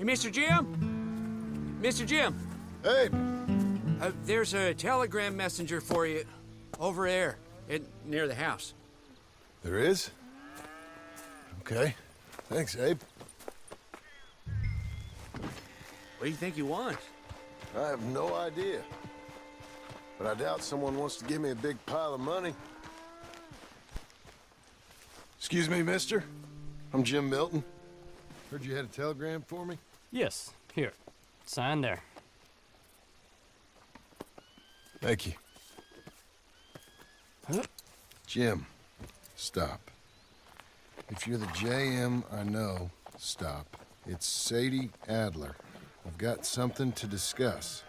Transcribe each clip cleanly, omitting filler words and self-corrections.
Mr. Jim? Mr. Jim? Hey! There's a telegram messenger for you over there, near the house. There is? Okay. Thanks, Abe. What do you think you want? I have no idea. But I doubt someone wants to give me a big pile of money. Excuse me, mister. I'm Jim Milton. Heard you had a telegram for me? Yes, here. Sign there. Thank you. Huh? Jim, stop. If you're the JM I know, stop. It's Sadie Adler. I've got something to discuss.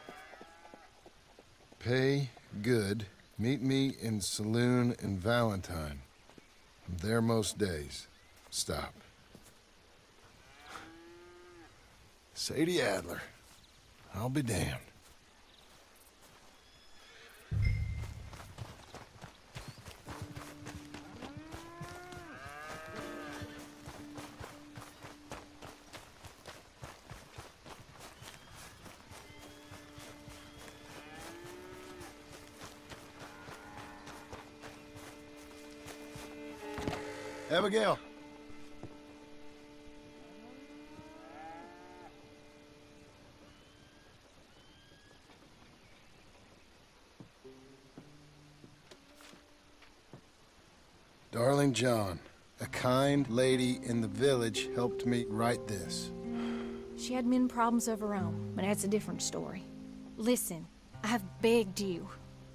Pay good. Meet me in saloon in Valentine. I'm there most days. Stop. Sadie Adler. I'll be damned. Abigail. Darling John, a kind lady in the village helped me write this. She had men problems of her own, but that's a different story. Listen, I've begged you,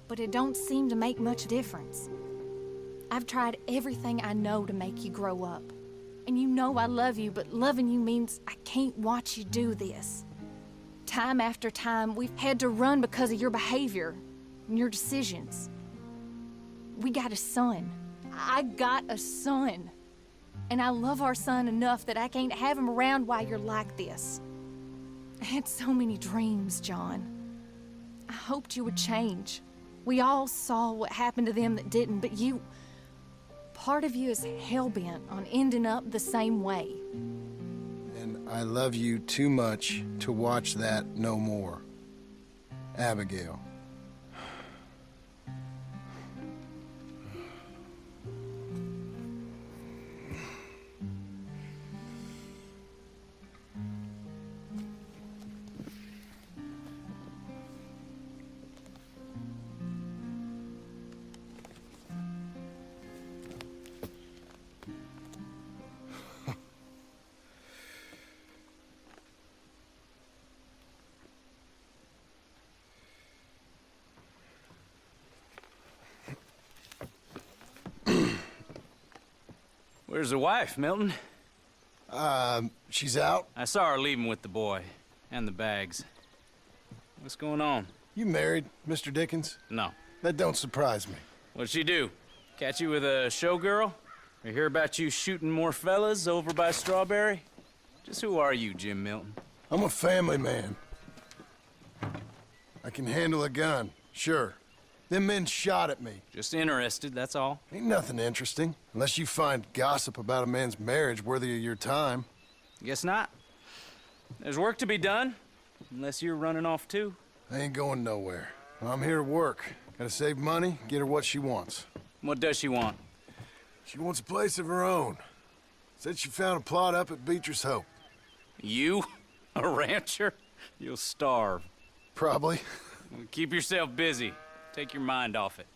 but it don't seem to make much difference. I've tried everything I know to make you grow up. And you know I love you, but loving you means I can't watch you do this. Time after time, we've had to run because of your behavior and your decisions. We got a son. I got a son. And I love our son enough that I can't have him around while you're like this. I had so many dreams, John. I hoped you would change. We all saw what happened to them that didn't, but you... Part of you is hell-bent on ending up the same way. And I love you too much to watch that no more. Abigail. Where's the wife, Milton? She's out. I saw her leaving with the boy. And the bags. What's going on? You married, Mr. Dickens? No. That don't surprise me. What'd she do? Catch you with a showgirl? Or hear about you shooting more fellas over by Strawberry? Just who are you, Jim Milton? I'm a family man. I can handle a gun, sure. Them men shot at me. Just interested, that's all. Ain't nothing interesting, unless you find gossip about a man's marriage worthy of your time. Guess not. There's work to be done, unless you're running off too. I ain't going nowhere. I'm here to work. Gotta save money, get her what she wants. What does she want? She wants a place of her own. Said she found a plot up at Beecher's Hope. You? A rancher? You'll starve. Probably. Keep yourself busy. Take your mind off it.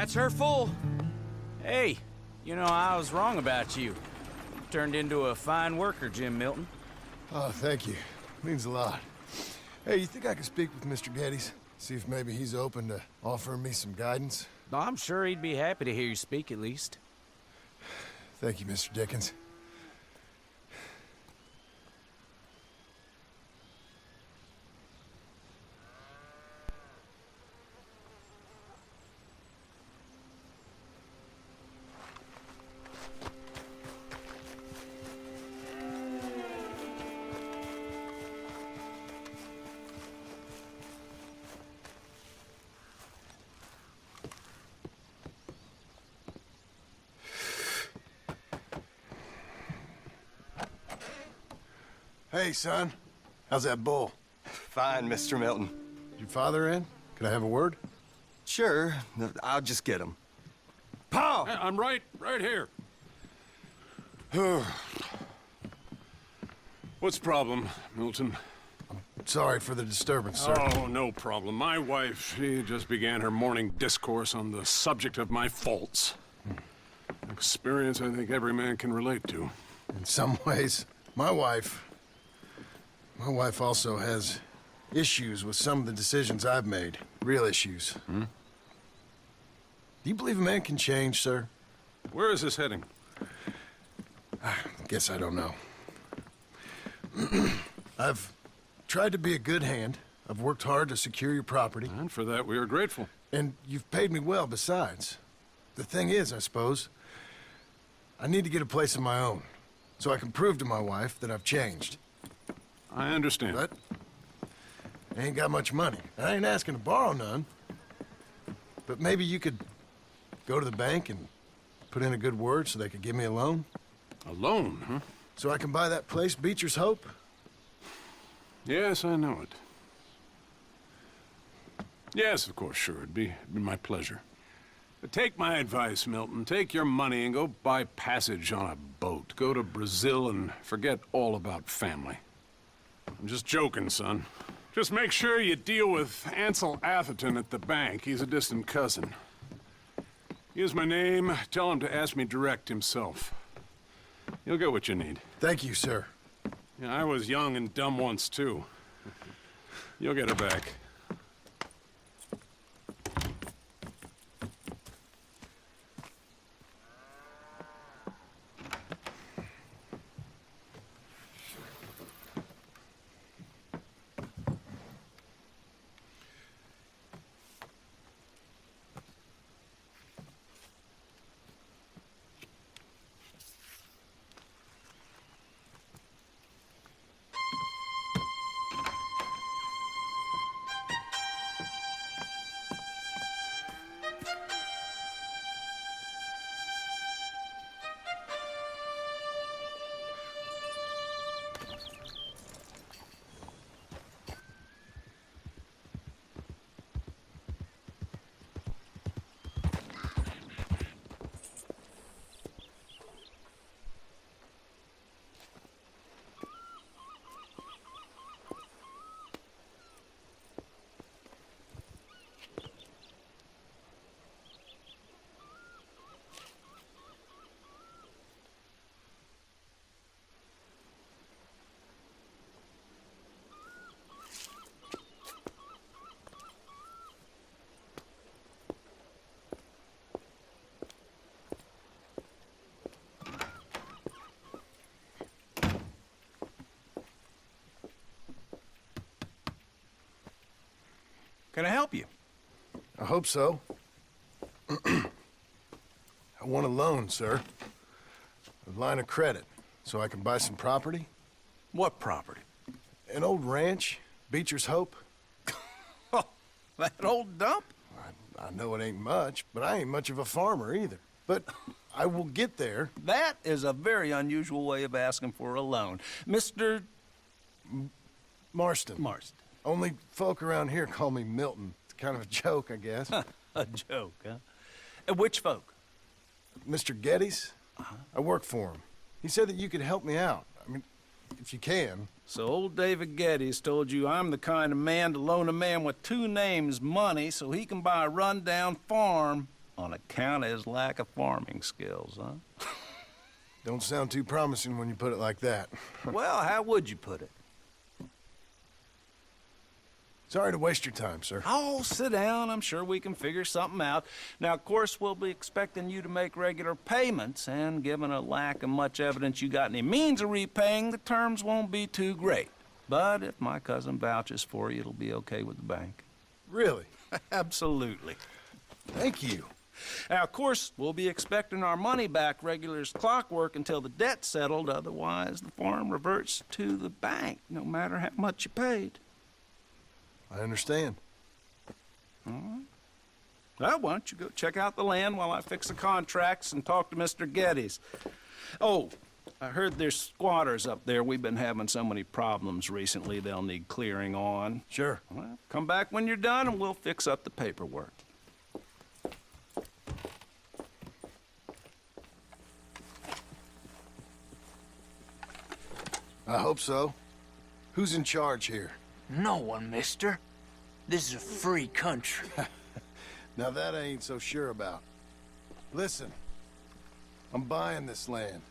That's her full. Hey, you know, I was wrong about you. Turned into a fine worker, Jim Milton. Oh, thank you. Means a lot. Hey, you think I could speak with Mr. Geddes? See if maybe he's open to offering me some guidance? I'm sure he'd be happy to hear you speak, at least. Thank you, Mr. Dickens. Hey, son. How's that bull? Fine, Mr. Milton. Your father in? Can I have a word? Sure, I'll just get him. Pa! I'm right here. What's the problem, Milton? Sorry for the disturbance, sir. Oh, no problem. My wife, she just began her morning discourse on the subject of my faults. Experience I think every man can relate to. In some ways, my wife also has issues with some of the decisions I've made. Real issues. Do you believe a man can change, sir? Where is this heading? Guess I don't know. I've tried to be a good hand. I've worked hard to secure your property. And for that, we are grateful. And you've paid me well besides. The thing is, I suppose, I need to get a place of my own, so I can prove to my wife that I've changed. I understand. But I ain't got much money. I ain't asking to borrow none. But maybe you could go to the bank and put in a good word so they could give me a loan? A loan, huh? So I can buy that place, Beecher's Hope? Yes, I know it. Yes, of course, sure. It'd be my pleasure. But take my advice, Milton. Take your money and go buy passage on a boat. Go to Brazil and forget all about family. I'm just joking, son. Just make sure you deal with Ansel Atherton at the bank. He's a distant cousin. Here's my name. Tell him to ask me direct himself. You'll get what you need. Thank you, sir. Yeah, I was young and dumb once, too. You'll get it back. Can I help you? I hope so. I want a loan, sir. A line of credit, so I can buy some property. What property? An old ranch, Beecher's Hope. Oh, that old dump? I know it ain't much, but I ain't much of a farmer either. But I will get there. That is a very unusual way of asking for a loan. Mr. Marston. Marston. Only folk around here call me Milton. It's kind of a joke, I guess. A joke, huh? And which folk? Mr. Geddes? I work for him. He said that you could help me out. I mean, if you can. So old David Geddes told you I'm the kind of man to loan a man with two names money so he can buy a rundown farm on account of his lack of farming skills, huh? Don't sound too promising when you put it like that. Well, how would you put it? Sorry to waste your time, sir. Oh, sit down. I'm sure we can figure something out. Now, of course, we'll be expecting you to make regular payments, and given a lack of much evidence you got any means of repaying, the terms won't be too great. But if my cousin vouches for you, it'll be okay with the bank. Really? Absolutely. Thank you. Now, of course, we'll be expecting our money back regular as clockwork until the debt's settled. Otherwise, the farm reverts to the bank, no matter how much you paid. I understand. All right. Well, why don't you go check out the land while I fix the contracts and talk to Mr. Geddes. Oh, I heard there's squatters up there. We've been having so many problems recently they'll need clearing on. Sure. Well, come back when you're done and we'll fix up the paperwork. I hope so. Who's in charge here? No one, mister. This is a free country. Now that I ain't so sure about. Listen, I'm buying this land.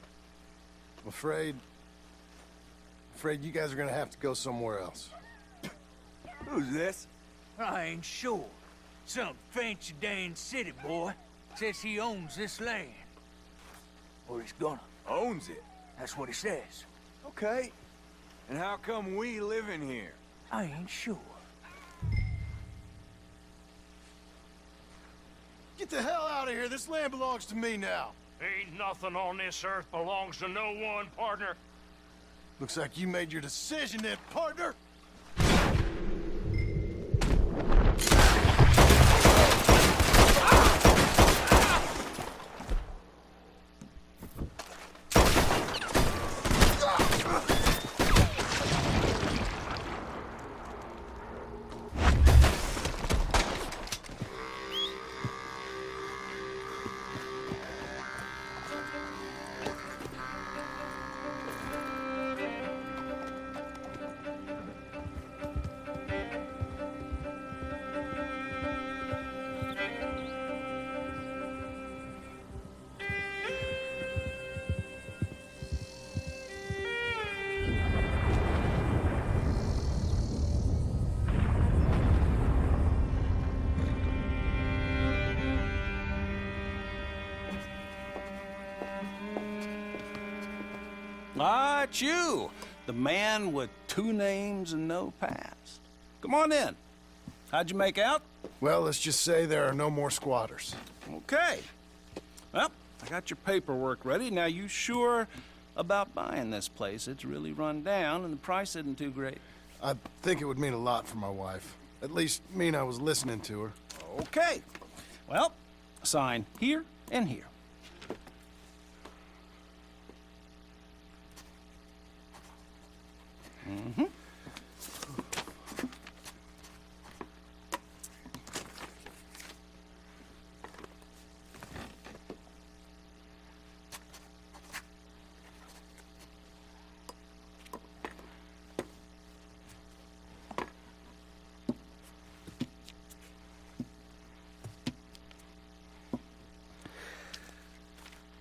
I'm afraid you guys are gonna have to go somewhere else. Who's this? I ain't sure. Some fancy Dan city boy says he owns this land. Or he's gonna. Owns it? That's what he says. Okay. And how come we live in here? I ain't sure. Get the hell out of here. This land belongs to me now. Ain't nothing on this earth belongs to no one, partner. Looks like you made your decision then, partner. Ah, it's you, the man with 2 names and no past. Come on in. How'd you make out? Well, let's just say there are no more squatters. Okay. Well, I got your paperwork ready. Now, you sure about buying this place? It's really run down, and the price isn't too great. I think it would mean a lot for my wife. At least mean I was listening to her. Okay. Well, sign here and here. Mm-hmm.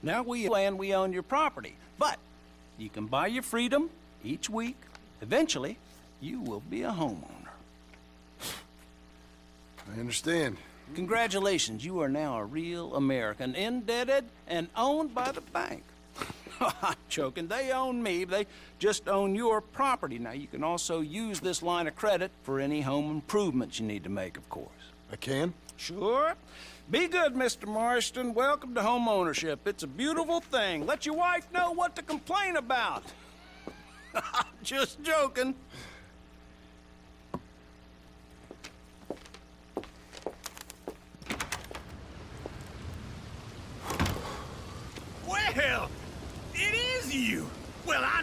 Now we own your property, but you can buy your freedom each week. Eventually, you will be a homeowner. I understand. Congratulations, you are now a real American, indebted and owned by the bank. I'm joking, they own me, they just own your property. Now, you can also use this line of credit for any home improvements you need to make, of course. I can? Sure. Be good, Mr. Marston. Welcome to home ownership. It's a beautiful thing. Let your wife know what to complain about. Just joking. Well, it is you. Well, I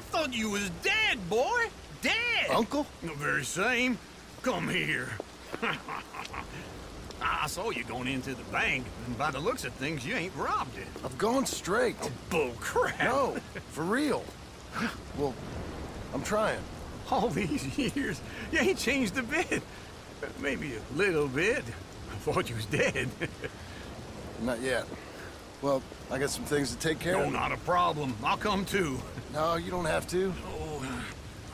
thought you was dead, boy. Dead. Uncle? The very same. Come here. I saw you going into the bank, and by the looks of things, you ain't robbed it. I've gone straight. Bull crap. No, for real. Well, I'm trying. All these years, you ain't changed a bit. Maybe a little bit. thought you was dead. Not yet. Well, I got some things to take care No, of. not a problem. I'll come too. No, you don't have to. Oh,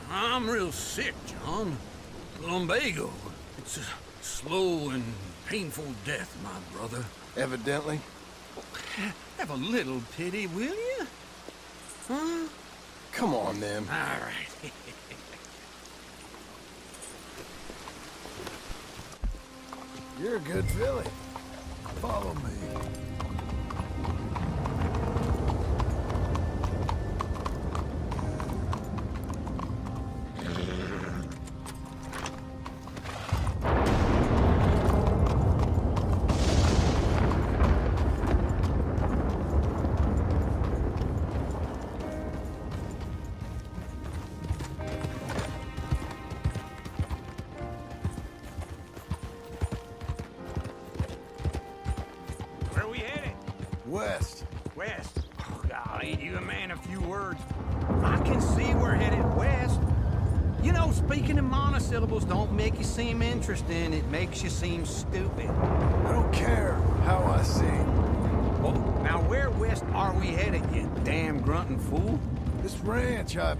I'm real sick, John. Lumbago. It's a slow and painful death, my brother. Evidently. Have a little pity, will you? Huh? Come on, then. All right. You're a good filly. Follow me. Where we headed? West. West. Oh, God, ain't you a man of few words? I can see we're headed west. You know, speaking in monosyllables don't make you seem interesting. It makes you seem stupid. I don't care how I seem. Well, now where west are we headed, you damn grunting fool? This ranch I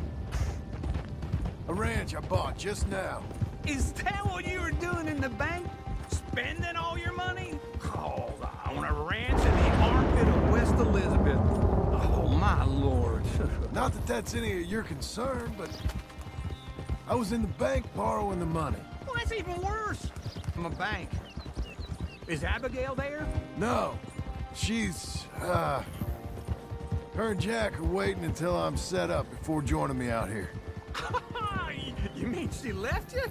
bought just now. Is that what you were doing in the bank? Spending all your money? Oh, on a ranch in the armpit of West Elizabeth. Oh, my lord. Not that that's any of your concern, but I was in the bank borrowing the money. Well, that's even worse. From a bank. Is Abigail there? No, she's, her and Jack are waiting until I'm set up before joining me out here. You mean she left you?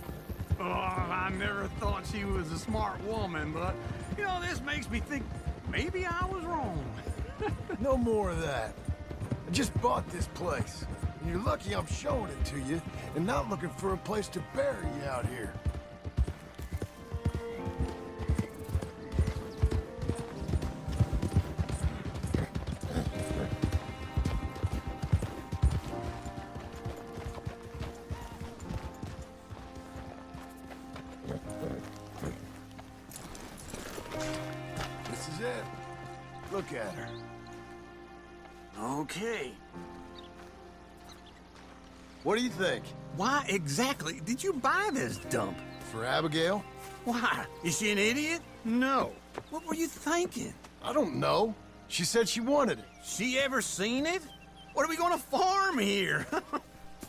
Oh, I never thought she was a smart woman, but, you know, this makes me think maybe I was wrong. No more of that. I just bought this place, and you're lucky I'm showing it to you and not looking for a place to bury you out here. This is it. Look at her. Okay. What do you think? Why exactly did you buy this dump? For Abigail? Why? Is she an idiot? No. What were you thinking? I don't know. She said she wanted it. She ever seen it? What are we gonna farm here?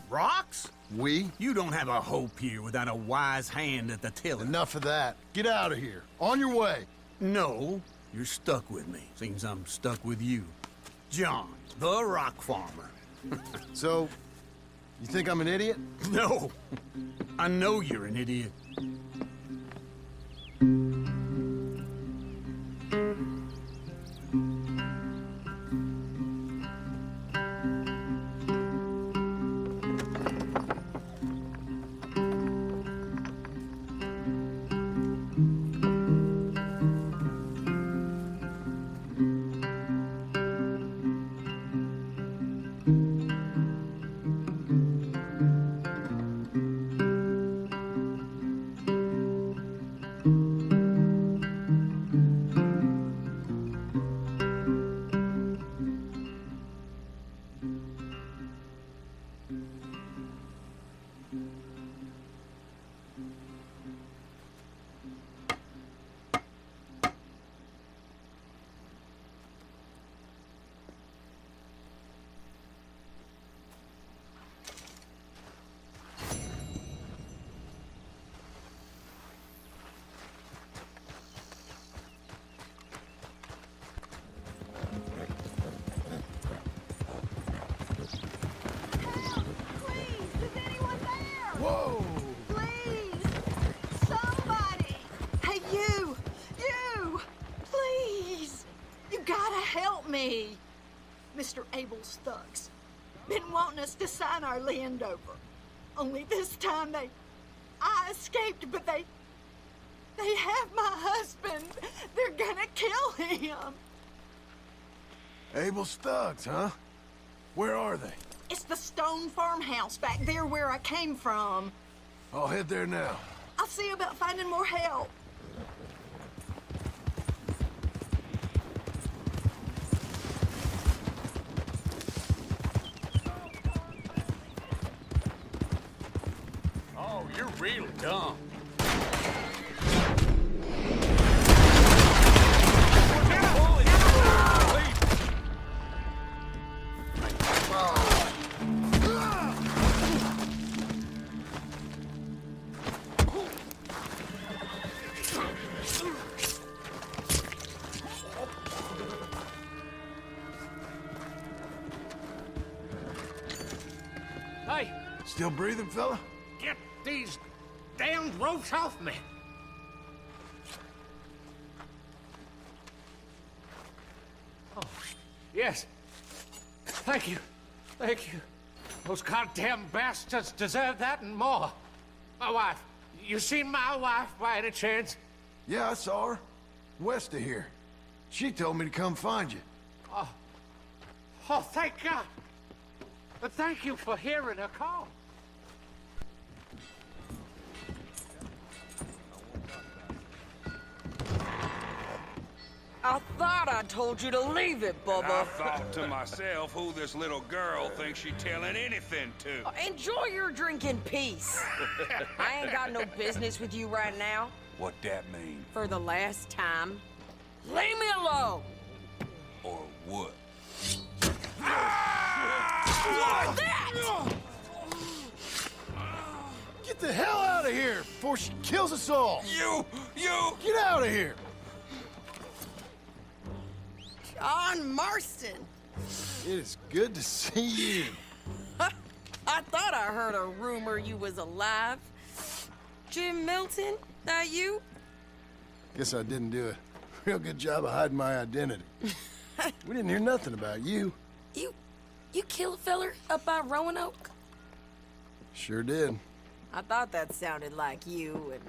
Rocks? We? You don't have a hope here without a wise hand at the tiller. Enough of that. Get out of here. On your way. No, you're stuck with me. Seems I'm stuck with you. John, the rock farmer. So, you think I'm an idiot? No, I know you're an idiot. Whoa! Please! Somebody! Hey, you! You! Please! You gotta help me! Mr. Abel's thugs. Been wanting us to sign our land over. Only this time I escaped, but they have my husband. They're gonna kill him. Abel's thugs, huh? Where are they? It's the stone farmhouse back there where I came from. I'll head there now. I'll see about finding more help. real dumb. Hey, Still breathing, fella? get these damn ropes off me. Oh, yes. Thank you. Thank you. Those goddamn bastards deserve that and more. My wife. You seen my wife by any chance? Yeah, I saw her. West of here. She told me to come find you. Oh, thank God. But thank you for hearing her call. I thought I told you to leave it, Bubba. I thought to myself who this little girl thinks she's telling anything to. Enjoy your drink in peace. I ain't got no business with you right now. What that mean? For the last time, leave me alone. Or what? Like that! Get the hell out of here before she kills us all! You! Get out of here! John Marston. It is good to see you. I thought I heard a rumor you was alive. Jim Milton, that you? Guess I didn't do a real good job of hiding my identity. We didn't hear nothing about you. You kill a feller up by Roanoke? Sure did. I thought that sounded like you and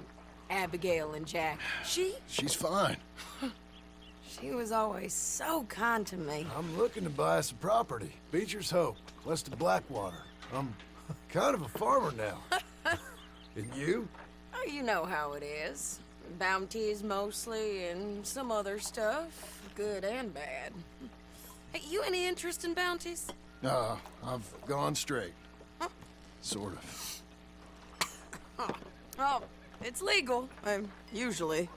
Abigail and Jack. She's fine. She was always so kind to me. I'm looking to buy us a property. Beecher's Hope, west of Blackwater. I'm kind of a farmer now. And you? Oh, you know how it is. Bounties mostly, and some other stuff, good and bad. Hey, you any interest in bounties? No, I've gone straight. Sort of. Oh, it's legal, usually.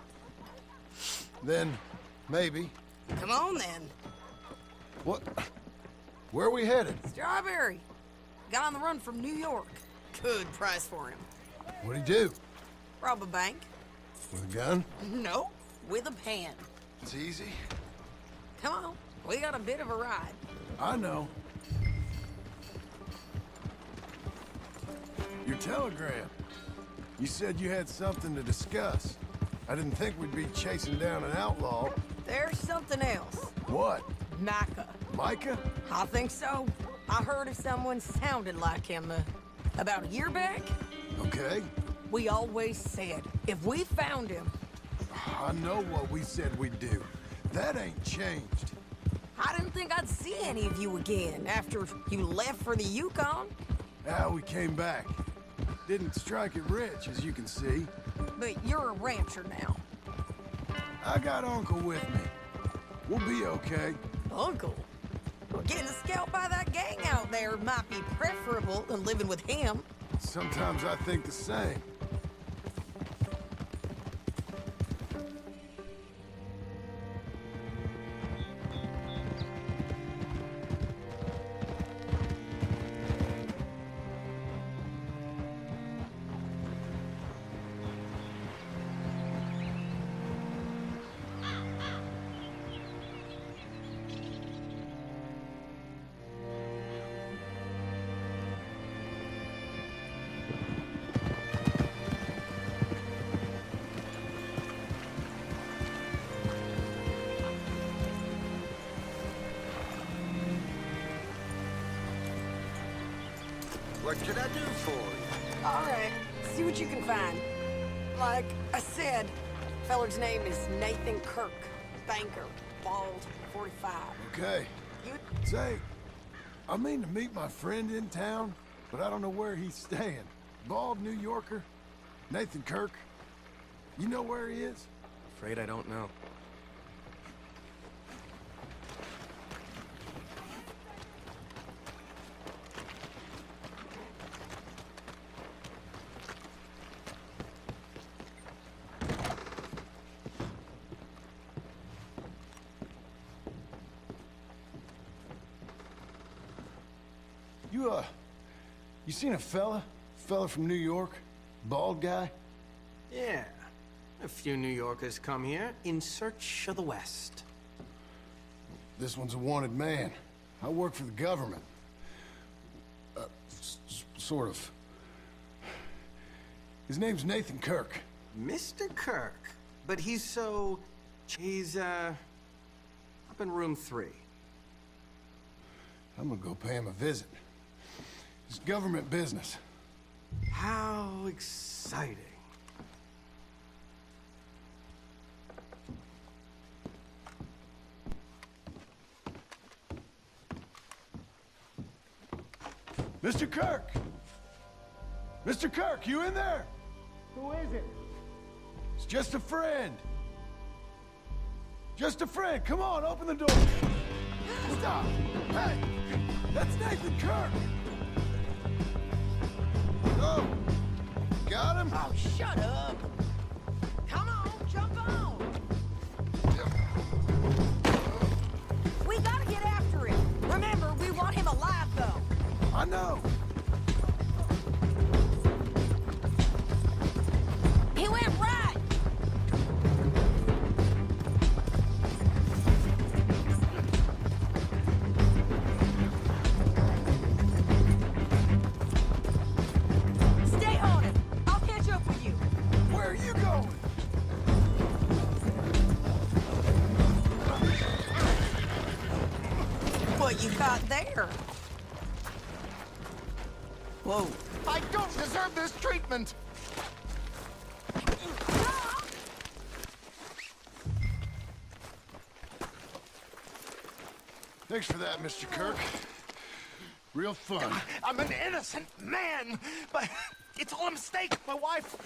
Then, maybe. Come on, then. What? Where are we headed? Strawberry. Got on the run from New York. Good price for him. What'd he do? Rob a bank? With a gun? No, with a pan. It's easy. Come on, we got a bit of a ride. I know. Your telegram. You said you had something to discuss. I didn't think we'd be chasing down an outlaw. There's something else. What? Micah. Micah? I think so. I heard of someone sounded like him about a year back. Okay. We always said, if we found him... I know what we said we'd do. That ain't changed. I didn't think I'd see any of you again after you left for the Yukon. Ah, we came back. Didn't strike it rich, as you can see. But you're a rancher now. I got Uncle with me. We'll be okay. Uncle? Well, getting scalped by that gang out there might be preferable than living with him. Sometimes I think the same. What can I do for you? All right, see what you can find. Like I said, feller's name is Nathan Kirk, banker, bald, 45. Okay. You... Say, I mean to meet my friend in town, but I don't know where he's staying. Bald New Yorker, Nathan Kirk. You know where he is? Afraid I don't know. You seen a fella? Fella from New York? Bald guy? Yeah. A few New Yorkers come here in search of the West. This one's a wanted man. I work for the government. Sort of. His name's Nathan Kirk. Mr. Kirk. But he's up in room 3. I'm gonna go pay him a visit. It's government business. How exciting. Mr. Kirk! Mr. Kirk, you in there? Who is it? It's just a friend. Just a friend. Come on, open the door. Stop! Hey! That's Nathan Kirk! Oh! Got him? Oh, shut up! Come on, jump on! We gotta get after him. Remember, we want him alive, though. I know. He went right. Stay on him. I'll catch up with you. Where are you going? What you got there? Whoa. I don't deserve this treatment! Thanks for that, Mr. Kirk. Real fun. I'm an innocent man, but it's all a mistake. My wife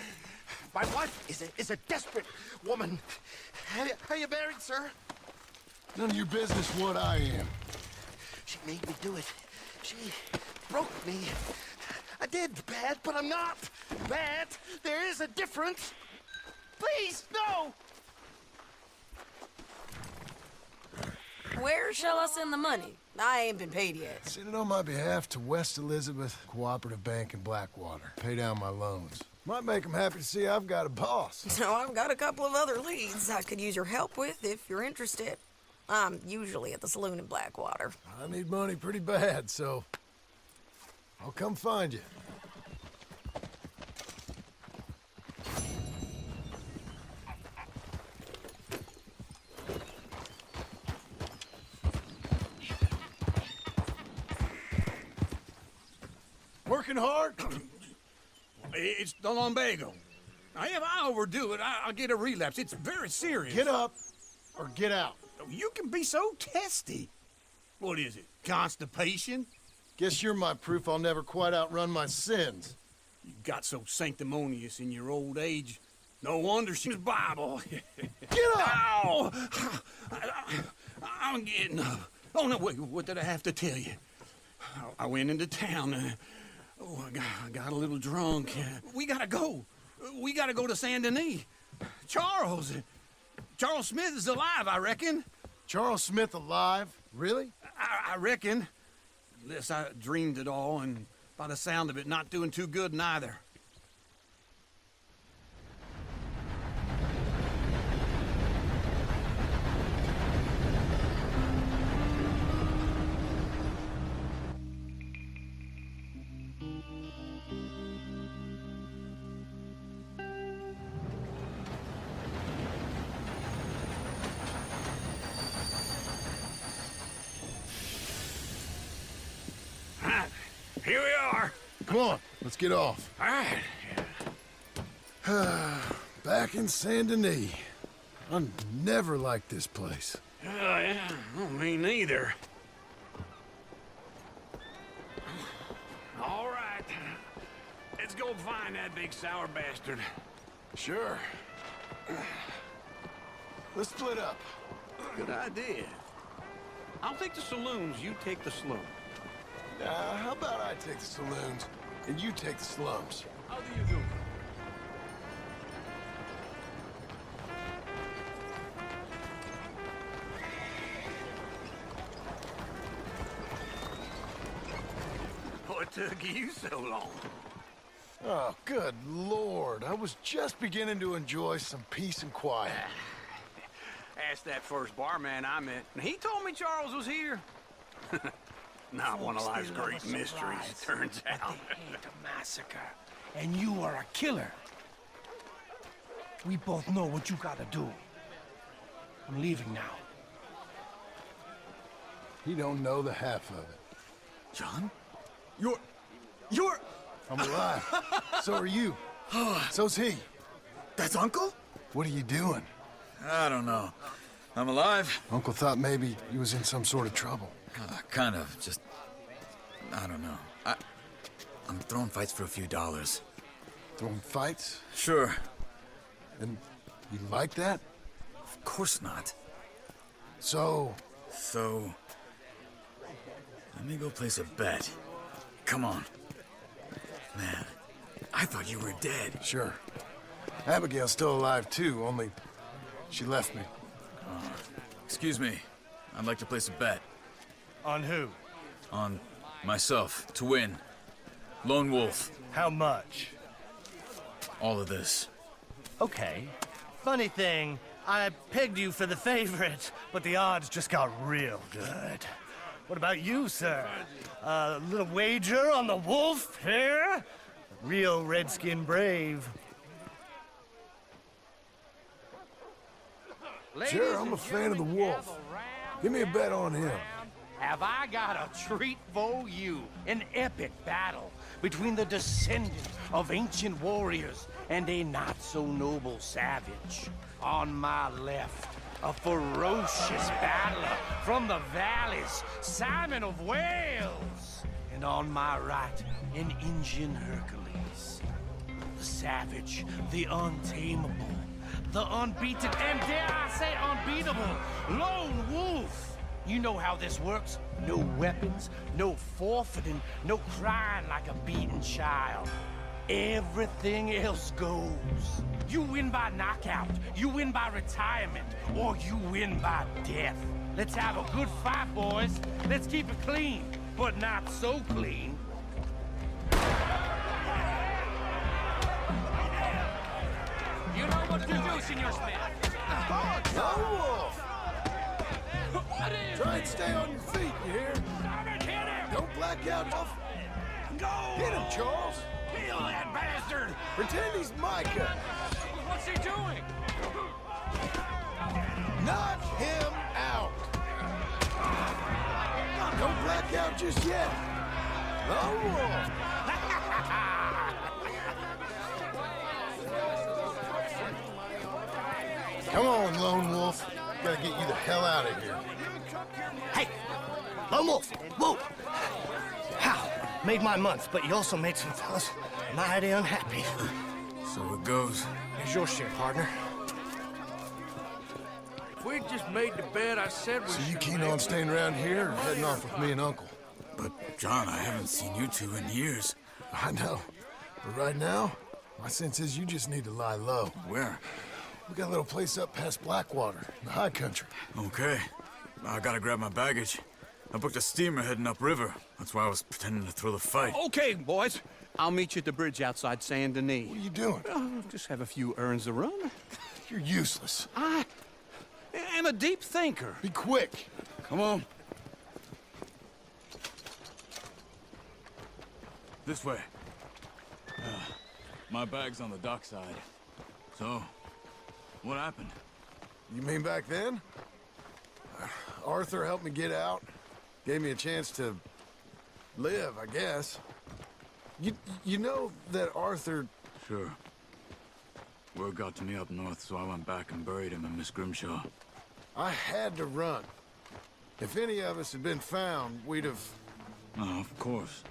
is a desperate woman. Are you married, sir? None of your business what I am. She made me do it. She broke me. I did bad, but I'm not bad. There is a difference. Please, no! Where shall I send the money? I ain't been paid yet. Send it on my behalf to West Elizabeth Cooperative Bank in Blackwater. Pay down my loans. Might make them happy to see I've got a boss. So I've got a couple of other leads I could use your help with if you're interested. I'm usually at the saloon in Blackwater. I need money pretty bad, so I'll come find you. Working hard? It's the lumbago. Now, if I overdo it, I'll get a relapse. It's very serious. Get up or get out. You can be so testy. What is it, constipation? Guess you're my proof I'll never quite outrun my sins. You got so sanctimonious in your old age. No wonder she's Bible. Get up! Ow! I'm getting up. Oh, no, wait, what did I have to tell you? I went into town. I got a little drunk. We gotta go. We gotta go to Saint Denis. Charles Smith is alive, I reckon. Charles Smith alive? Really? I reckon. Unless I dreamed it all, and by the sound of it, not doing too good neither. Here we are. Come on, let's get off. All right. Back in Saint Denis. I never liked this place. Yeah, well, me neither. All right. Let's go find that big sour bastard. Sure. Let's split up. Good idea. I'll take the saloons, you take the slum. How about I take the saloons and you take the slums? How do you do? What took you so long? Oh, good Lord. I was just beginning to enjoy some peace and quiet. Asked that first barman I met, and he told me Charles was here. Not one of life's great mysteries, turns out. They hate a massacre, and you are a killer. We both know what you gotta do. I'm leaving now. He don't know the half of it. John? You're... I'm alive. So are you. So's he. That's Uncle? What are you doing? I don't know. I'm alive. Uncle thought maybe you was in some sort of trouble. Kind of. Just... I don't know. I'm throwing fights for a few dollars. Throwing fights? Sure. And you like that? Of course not. So... Let me go place a bet. Come on. Man, I thought you were dead. Sure. Abigail's still alive, too, only she left me. Excuse me. I'd like to place a bet. On who? On myself, to win. Lone Wolf. How much? All of this. Okay. Funny thing, I pegged you for the favorite, but the odds just got real good. What about you, sir? A little wager on the wolf here? Real redskin brave. Sure, I'm a fan of the wolf. Give me a bet on him. Have I got a treat for you? An epic battle between the descendant of ancient warriors and a not-so-noble savage. On my left, a ferocious battler from the valleys, Simon of Wales. And on my right, an Indian Hercules. The savage, the untamable, the unbeaten, and dare I say unbeatable, Lone Wolf. You know how this works. No weapons, no forfeiting, no crying like a beaten child. Everything else goes. You win by knockout, you win by retirement, or you win by death. Let's have a good fight, boys. Let's keep it clean, but not so clean. You know what to do, Senor Smith. Lone Wolf! Try and stay on your feet, you hear? Don't black out, Wolf. Go! Hit him, Charles. Kill that bastard! Pretend he's Micah. What's he doing? Knock him out. Don't black out just yet. Lone Wolf. Come on, Lone Wolf. Gotta get you the hell out of here. Hey! Lone Wolf! Whoa! How? Made my month, but you also made some fellas mighty unhappy. So it goes. Here's your share, partner. We just made the bed I said we So you should keen make. on staying around here or heading off with me and Uncle? But, John, I haven't seen you two in years. I know. But right now, my sense is you just need to lie low. Where? We got a little place up past Blackwater, in the high country. Okay. I gotta grab my baggage. I booked a steamer heading upriver. That's why I was pretending to throw the fight. Okay, boys. I'll meet you at the bridge outside Saint Denis. What are you doing? Oh, just have a few errands to run. You're useless. I am a deep thinker. Be quick. Come on. This way. My bag's on the dockside. So, what happened? You mean back then? Arthur helped me get out. Gave me a chance to live, I guess. You know that Arthur... Sure. Word got to me up north, so I went back and buried him in Miss Grimshaw. I had to run. If any of us had been found, we'd have... Oh, of course.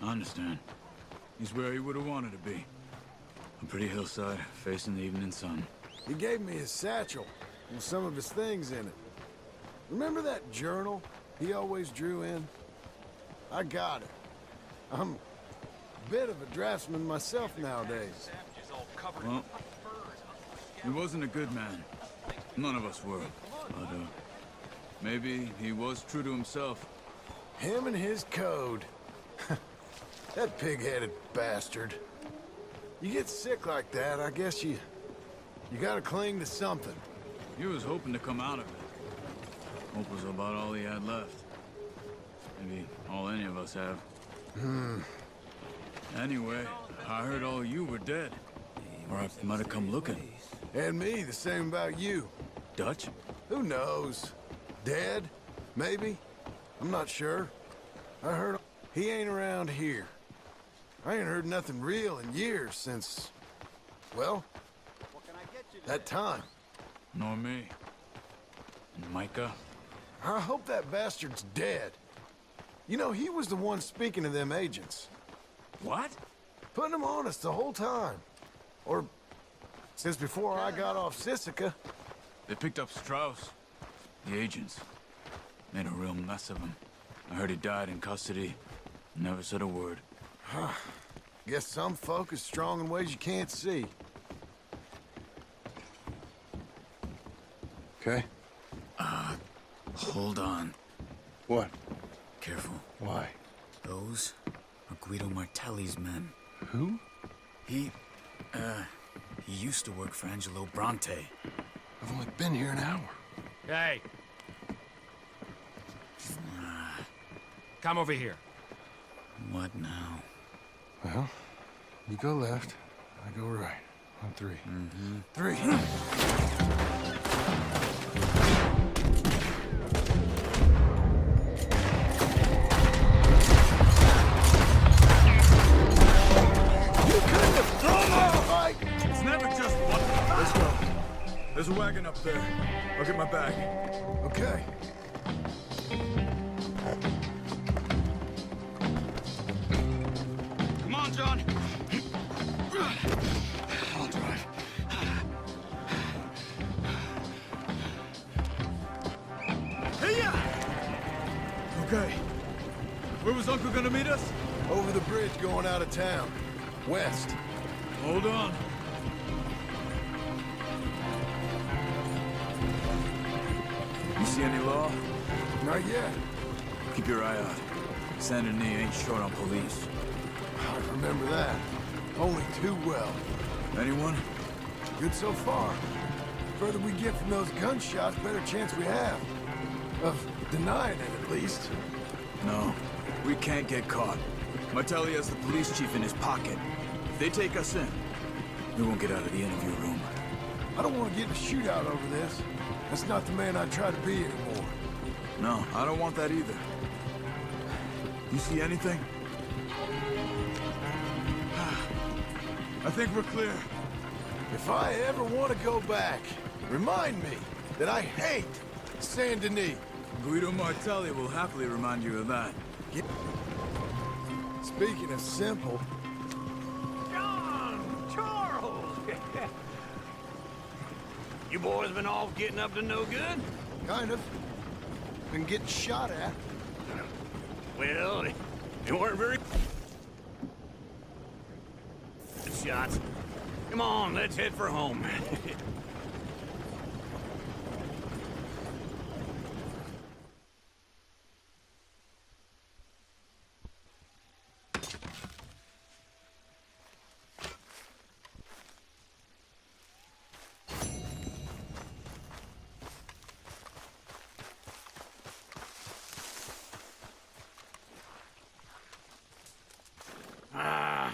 I understand. He's where he would have wanted to be. A pretty hillside, facing the evening sun. He gave me his satchel with some of his things in it. Remember that journal he always drew in? I got it. I'm a bit of a draftsman myself nowadays. Well, he wasn't a good man. None of us were. But, maybe he was true to himself. Him and his code. That pig-headed bastard. You get sick like that, I guess you gotta cling to something. He was hoping to come out of it. Hope was about all he had left. Maybe all any of us have. Anyway, I heard all you were dead. Or I might have come looking. And me, the same about you. Dutch? Who knows? Dead? Maybe? I'm not sure. I heard he ain't around here. I ain't heard nothing real in years since, well, that time. Nor me. And Micah? I hope that bastard's dead. You know, he was the one speaking to them agents. What? Putting them on us the whole time. Or since before I got off Sisika. They picked up Strauss. The agents. Made a real mess of him. I heard he died in custody. Never said a word. Guess some folk is strong in ways you can't see. Okay? Hold on. What? Careful. Why? Those are Guido Martelli's men. Who? He used to work for Angelo Bronte. I've only been here an hour. Hey. Come over here. What now? Well, you go left, I go right. On three. Three. It's never just one. Let's go. There's a wagon up there. I'll get my bag. Okay. Come on, John. I'll drive. Hey-ya! Okay. Where was Uncle gonna meet us? Over the bridge going out of town. West. Hold on. You see any law? Not yet. Keep your eye out. Saint Denis ain't short on police. I remember that. Only too well. Anyone? Good so far. Further we get from those gunshots, better chance we have. Of denying it, at least. No. We can't get caught. Martelli has the police chief in his pocket. If they take us in, we won't get out of the interview room. I don't want to get in a shootout over this. That's not the man I try to be anymore. No, I don't want that either. You see anything? I think we're clear. If I ever want to go back, remind me that I hate Saint Denis. Guido Martelli will happily remind you of that. Speaking of simple... John! Charles! You boys been off getting up to no good? Kind of. Been getting shot at. Well, they weren't very good shots. Come on, let's head for home.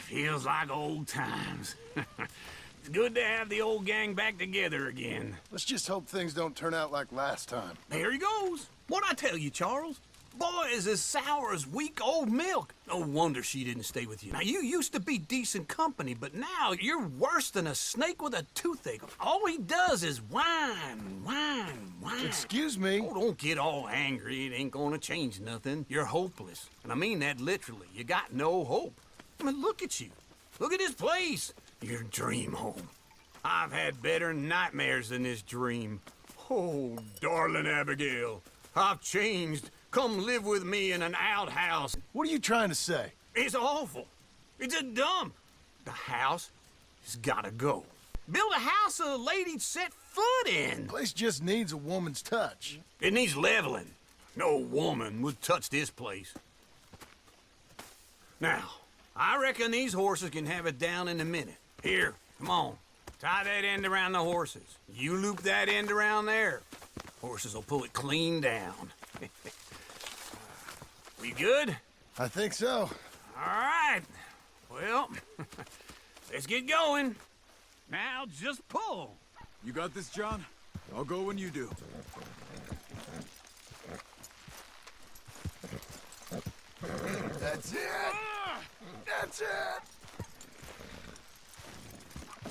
Feels like old times. It's good to have the old gang back together again. Let's just hope things don't turn out like last time. There he goes. What'd I tell you, Charles? Boy is as sour as weak old milk. No wonder she didn't stay with you. Now, you used to be decent company, but now you're worse than a snake with a toothache. All he does is whine, whine, whine. Excuse me? Oh, don't get all angry. It ain't gonna change nothing. You're hopeless. And I mean that literally. You got no hope. I mean, look at you. Look at this place. Your dream home. I've had better nightmares than this dream. Oh, darling Abigail, I've changed. Come live with me in an outhouse. What are you trying to say? It's awful. It's a dump. The house has gotta go. Build a house a lady'd set foot in. The place just needs a woman's touch. It needs leveling. No woman would touch this place. Now, I reckon these horses can have it down in a minute. Here, come on. Tie that end around the horses. You loop that end around there. Horses will pull it clean down. We good? I think so. All right. Well, let's get going. Now just pull. You got this, John? I'll go when you do. That's it! That's it!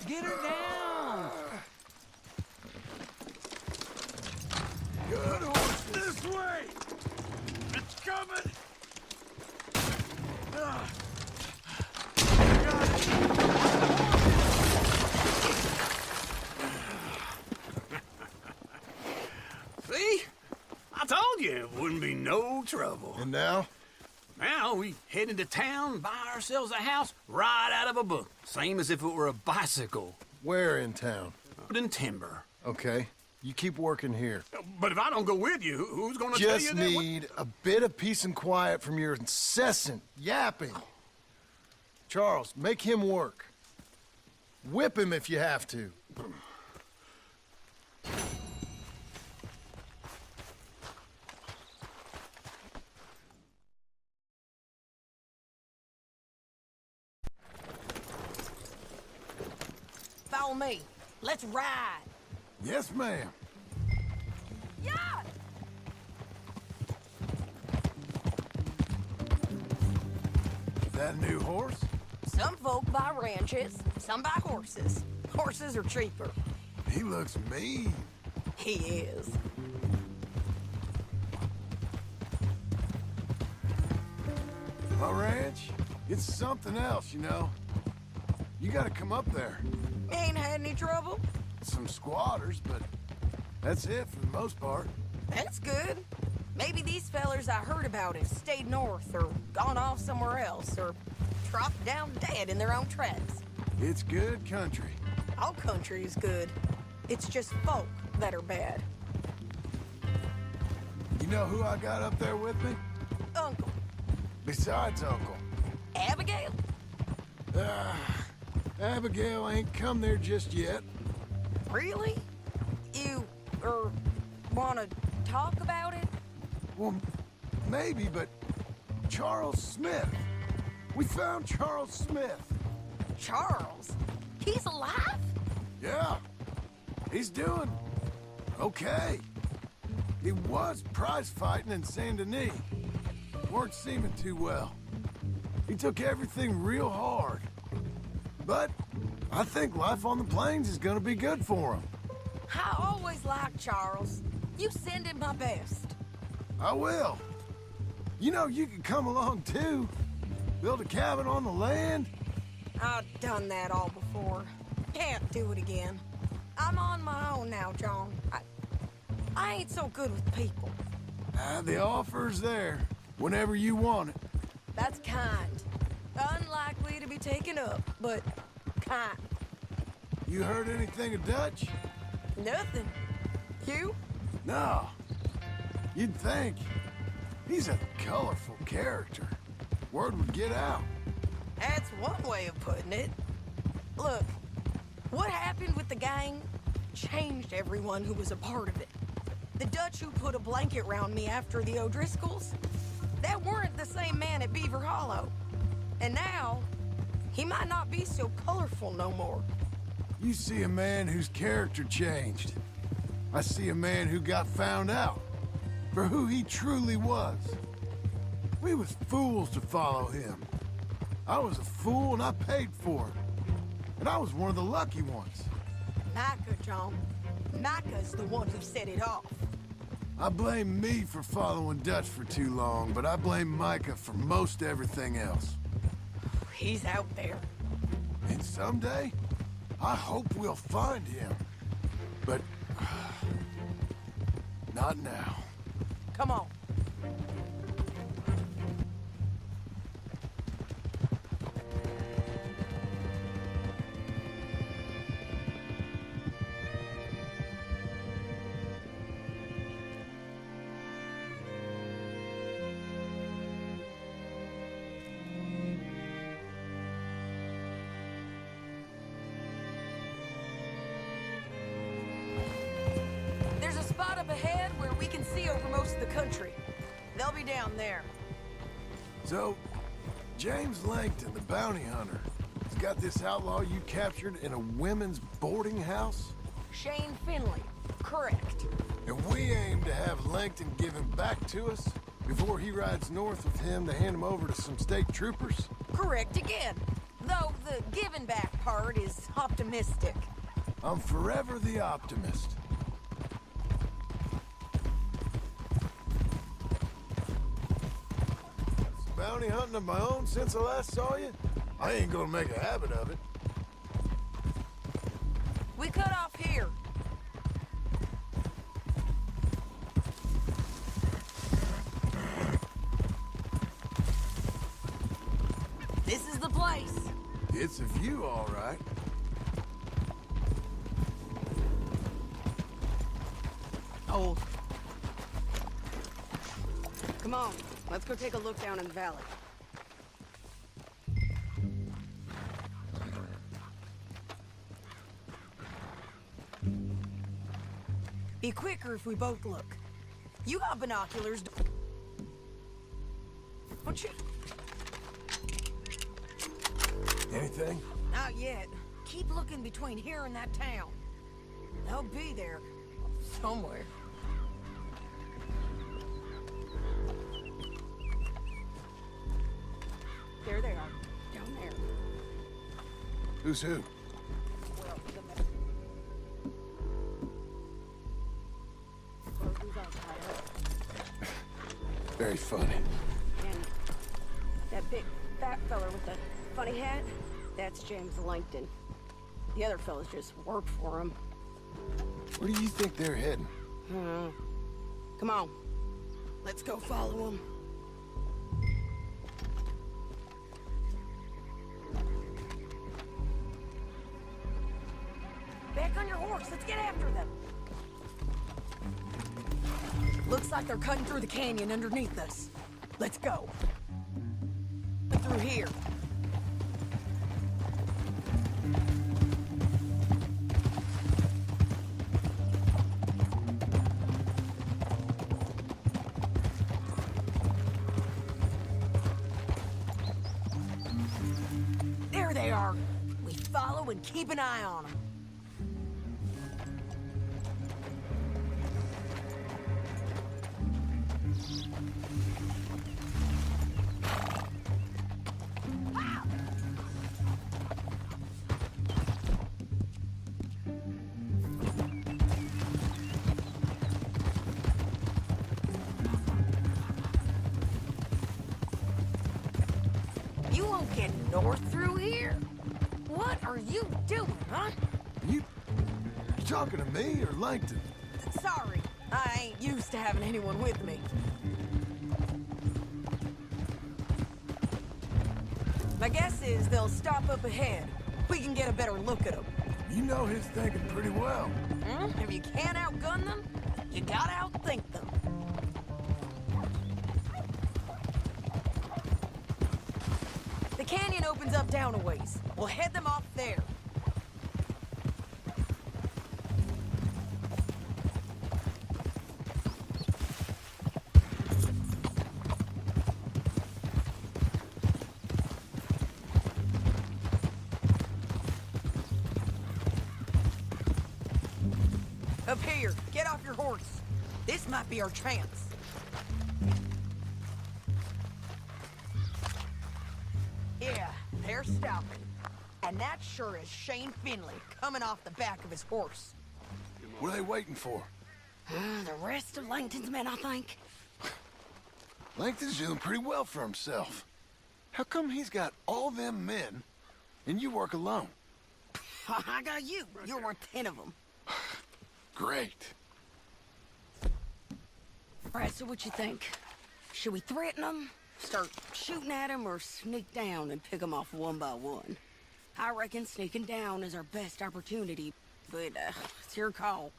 Get her down! Good horse, this way! It's coming! See? I told you it wouldn't be no trouble. And now? Now we head into town, buy ourselves a house right out of a book. Same as if it were a bicycle. Where in town? Put in timber. Okay, you keep working here. But if I don't go with you, who's gonna tell you Just that? need a bit of peace and quiet from your incessant yapping. Charles, make him work. Whip him if you have to. Follow me. Let's ride. Yes, ma'am. Yeah! That new horse? Some folk buy ranches, some buy horses. Horses are cheaper. He looks mean. He is. My ranch, it's something else, you know. You gotta come up there. Ain't had any trouble? Some squatters, but that's it for the most part. That's good. Maybe these fellers I heard about have stayed north or gone off somewhere else or dropped down dead in their own tracks. It's good country. All country is good. It's just folk that are bad. You know who I got up there with me? Uncle. Besides Uncle. Abigail? Abigail ain't come there just yet. Really? You, wanna talk about it? Well, maybe, but Charles Smith. We found Charles Smith. Charles? He's alive? Yeah. He's doing okay. He was prize fighting in Saint Denis. Weren't seeming too well. He took everything real hard. But I think life on the plains is gonna be good for him. I always liked Charles. You send him my best. I will. You know, you could come along too. Build a cabin on the land. I've done that all before. Can't do it again. I'm on my own now, John. I ain't so good with people. The offer's there, whenever you want it. That's kind. Unlikely to be taken up, but kind. You heard anything of Dutch? Nothing. You? No. You'd think. He's a colorful character. Word would get out. That's one way of putting it. Look, what happened with the gang changed everyone who was a part of it. The Dutch who put a blanket around me after the O'Driscolls, that weren't the same man at Beaver Hollow. And now, he might not be so colorful no more. You see a man whose character changed. I see a man who got found out for who he truly was. We was fools to follow him. I was a fool and I paid for it. And I was one of the lucky ones. Micah, John. Micah's the one who set it off. I blame me for following Dutch for too long, but I blame Micah for most everything else. He's out there. And someday, I hope we'll find him. But not now. Come on. We can see over most of the country. They'll be down there. So, James Langton, the bounty hunter, has got this outlaw you captured in a women's boarding house? Shane Finley. Correct. And we aim to have Langton give him back to us before he rides north with him to hand him over to some state troopers? Correct again. Though the giving back part is optimistic. I'm forever the optimist. Bounty hunting of my own since I last saw you? I ain't gonna make a habit of it. We cut off here. This is the place. It's a view, all right. Hold. Come on, let's go take a look down in the valley. Be quicker if we both look. You got binoculars, don't you? Anything? Not yet. Keep looking between here and that town. They'll be there. Somewhere. There they are, down there. Who's who? Well, who's all tied up? Very funny. And that big fat feller with the funny hat, that's James Langton. The other fellas just work for him. Where do you think they're heading? Come on, let's go follow him. Back on your horse, let's get after them. Looks like they're cutting through the canyon underneath us. Let's go. Through here. There they are. We follow and keep an eye on them. You won't get north through here. What are you doing, huh? You talking to me or Langton? Sorry, I ain't used to having anyone with me. My guess is they'll stop up ahead. We can get a better look at them. You know his thinking pretty well. If you can't outgun them, you gotta outthink them. The canyon opens up down a ways. We'll head them off there. Up here, get off your horse. This might be our chance. Yeah, they're stopping. And that sure is Shane Finley coming off the back of his horse. What are they waiting for? The rest of Langton's men, I think. Langton's doing pretty well for himself. How come he's got all them men and you work alone? I got you. You're worth 10 of them. Great. All right, so what you think? Should we threaten them, start shooting at them, or sneak down and pick them off one by one? I reckon sneaking down is our best opportunity, but it's your call.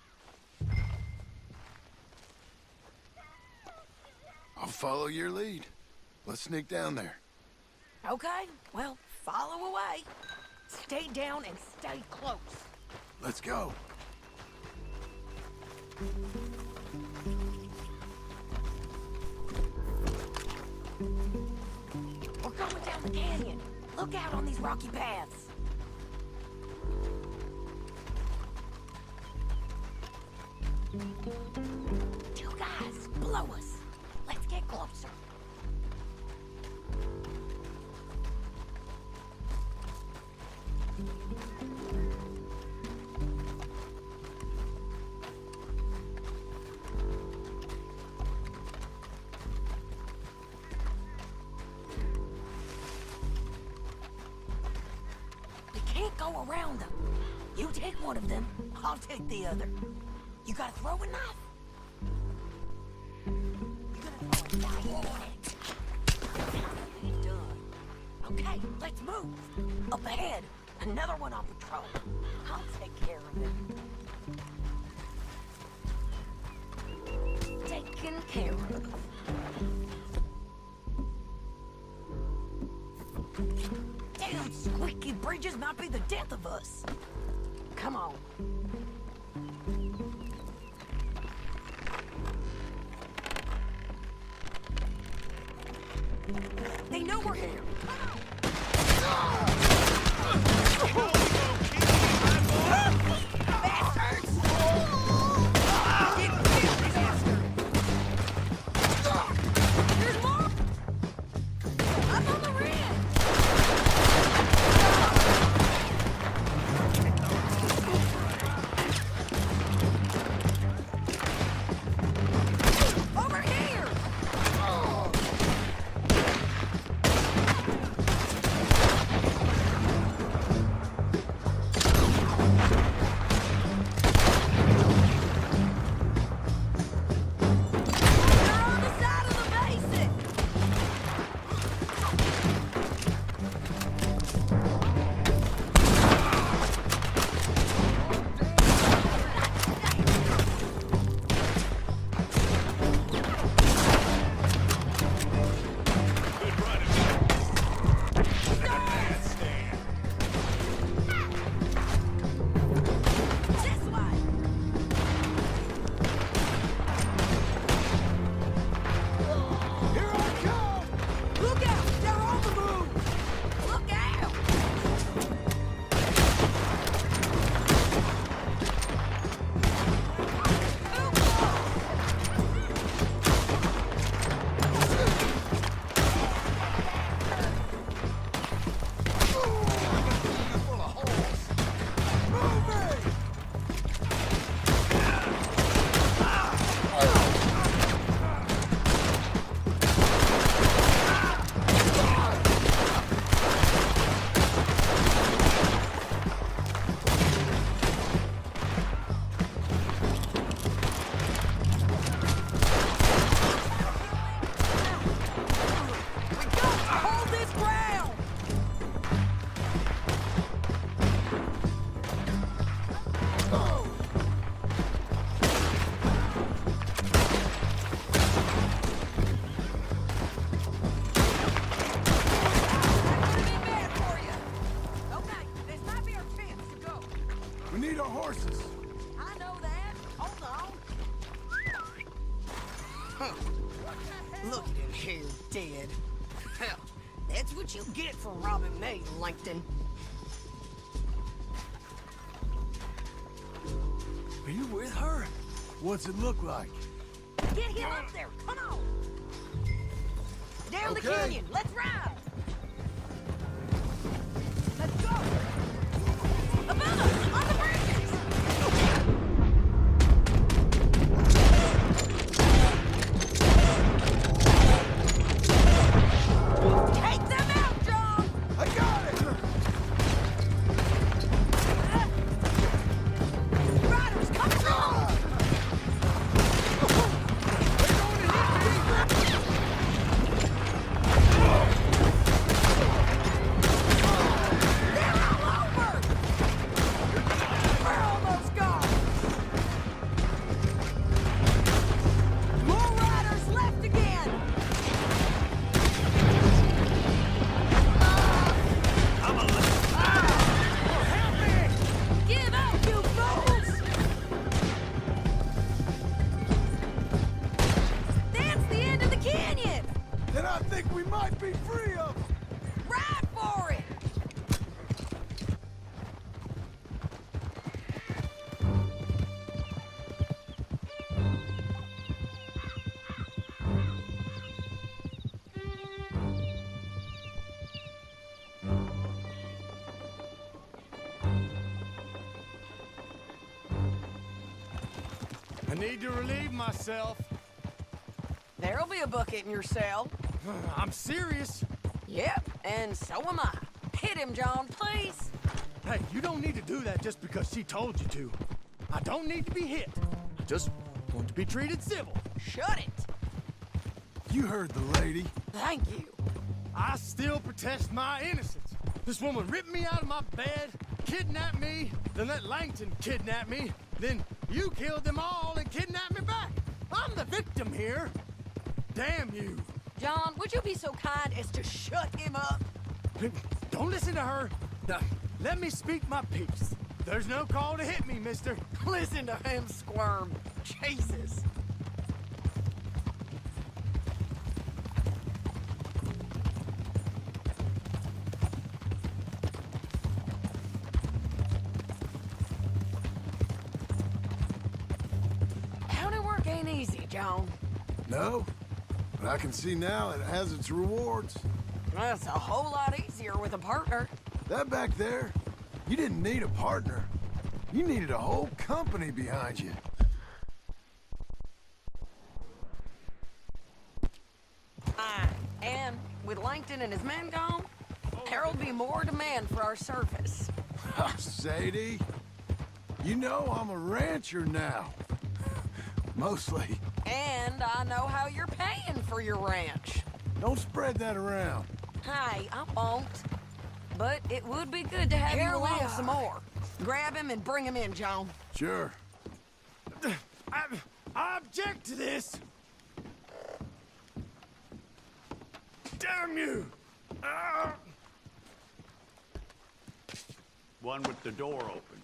I'll follow your lead. Let's sneak down there. Okay, well, follow away. Stay down and stay close. Let's go. the canyon. Look out on these rocky paths. Two guys below us. Let's get closer. We can't go around them. You take one of them, I'll take the other. You gotta throw a knife. You gotta throw a knife on it. Done. Okay, let's move. Up ahead, another one on patrol. I'll take care of it. Taken care of. Damn squeaky bridges might be the death of us. Come on. They know we're here. Come on. Bastards! There's more! I'm on the rim! Over here! They're on the side of the basin! This way! Here I come! Look out! They're on the move! Look out! We got to hold this ground! Okay, this might be our chance to go. We need our horses. I know that. Hold on. Look at him here, dead. Hell, that's what you get for robbing me, Langton. Are you with her? What's it look like? Get him up there, come on! Down the Okay. canyon, let's ride! Let's go! Above us, on the bridges! Take them out, John! I got it! Riders, come on! need to relieve myself. There'll be a bucket in your cell. I'm serious. Yep, and so am I. Hit him, John, please. Hey, you don't need to do that just because she told you to. I don't need to be hit. I just want to be treated civil. Shut it. You heard the lady. Thank you. I still protest my innocence. This woman ripped me out of my bed, kidnapped me, then let Langton kidnap me, then you killed them all and kidnapped me back. I'm the victim here. Damn you. John, would you be so kind as to shut him up? Don't listen to her. Now, let me speak my piece. There's no call to hit me, mister. Listen to him squirm. Jesus. County work ain't easy, John. No, but I can see now it has its rewards. That's a whole lot easier with a partner. That back there, you didn't need a partner. You needed a whole company behind you. Aye, and with Langton and his men gone, there'll be more demand for our service. Sadie, you know I'm a rancher now. Mostly. And I know how you're paying for your ranch. Don't spread that around. Hey, I won't. But it would be good to have you along some more. Grab him and bring him in, John. Sure. I object to this. Damn you! One with the door open.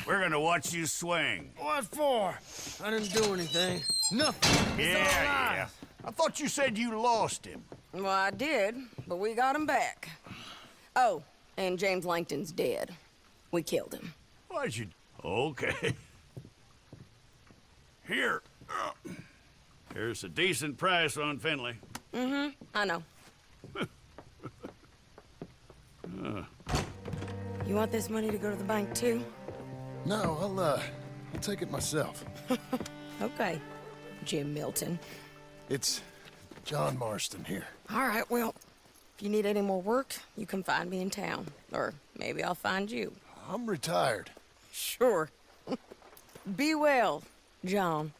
We're gonna watch you swing. What for? I didn't do anything. Nothing. It's all lies. I thought you said you lost him. Well, I did, but we got him back. Oh, and James Langton's dead. We killed him. Why'd you... Okay. Here. Here's a decent price on Finley. Mm-hmm, I know. You want this money to go to the bank, too? No, I'll take it myself. Okay, Jim Milton. It's John Marston here. All right, well, if you need any more work, you can find me in town. Or maybe I'll find you. I'm retired. Sure. Be well, John.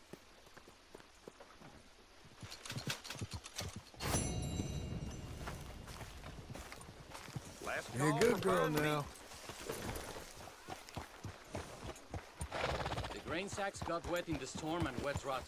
You're a good girl now. The grain sacks got wet in the storm and wet rotten.